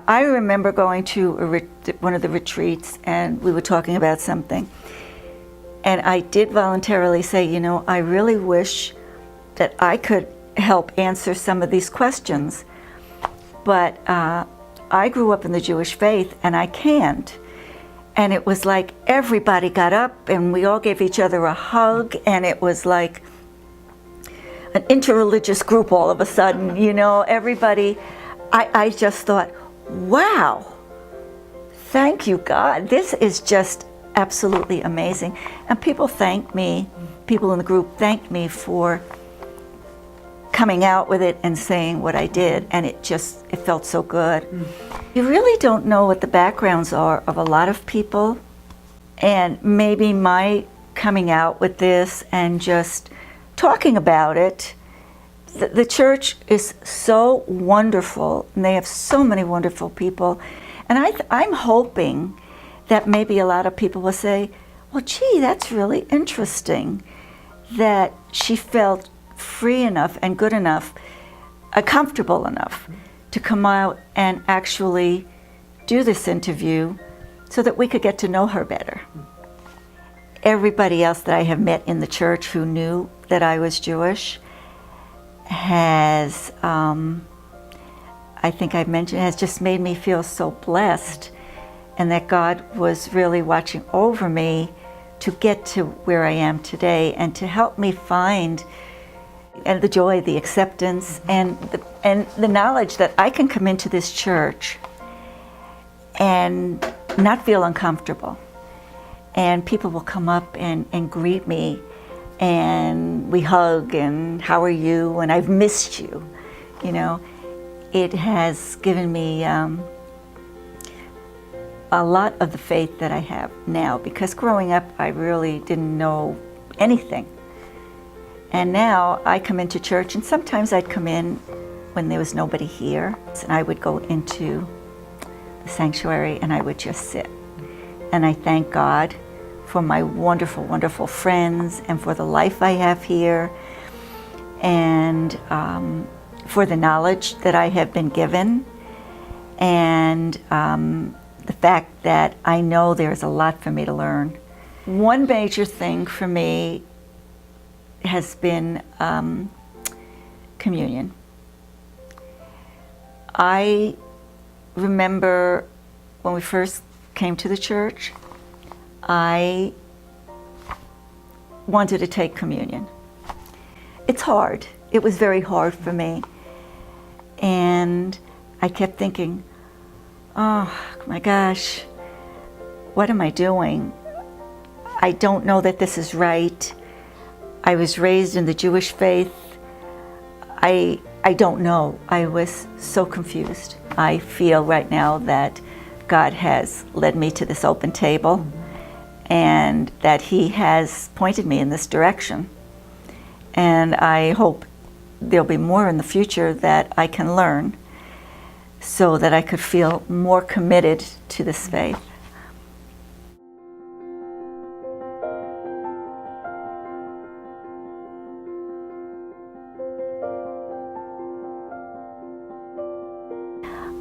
I remember going to one of the retreats, and we were talking about something. And I did voluntarily say, you know, I really wish that I could help answer some of these questions. But I grew up in the Jewish faith, and I can't. And it was like everybody got up, and we all gave each other a hug, and it was like an interreligious group all of a sudden, you know, everybody. I just thought, wow, thank you, God. This is just absolutely amazing. And people thanked me, people in the group thanked me for coming out with it and saying what I did, and it felt so good. You really don't know what the backgrounds are of a lot of people, and maybe my coming out with this and just talking about it. The church is so wonderful, and they have so many wonderful people, and I'm hoping that maybe a lot of people will say, well, gee, that's really interesting that she felt free enough and good enough, comfortable enough to come out and actually do this interview so that we could get to know her better. Everybody else that I have met in the church who knew that I was Jewish has, I think I've mentioned, has just made me feel so blessed, and that God was really watching over me to get to where I am today, and to help me find and the joy, the acceptance, and the knowledge that I can come into this church and not feel uncomfortable. And people will come up and greet me, and we hug, and how are you, and I've missed you. You know, it has given me a lot of the faith that I have now, because growing up I really didn't know anything. And now I come into church, and sometimes I'd come in when there was nobody here, and I would go into the sanctuary and I would just sit. And I thank God for my wonderful, wonderful friends, and for the life I have here, and for the knowledge that I have been given, and the fact that I know there's a lot for me to learn. One major thing for me has been communion. I remember when we first came to the church, I wanted to take communion. It's hard. It was very hard for me. And I kept thinking, oh my gosh, what am I doing? I don't know that this is right. I was raised in the Jewish faith. I don't know. I was so confused. I feel right now that God has led me to this open table, and that He has pointed me in this direction. And I hope there'll be more in the future that I can learn, so that I could feel more committed to this faith.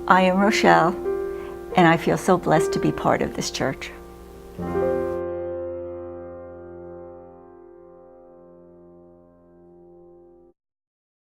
I am Rochelle, and I feel so blessed to be part of this church.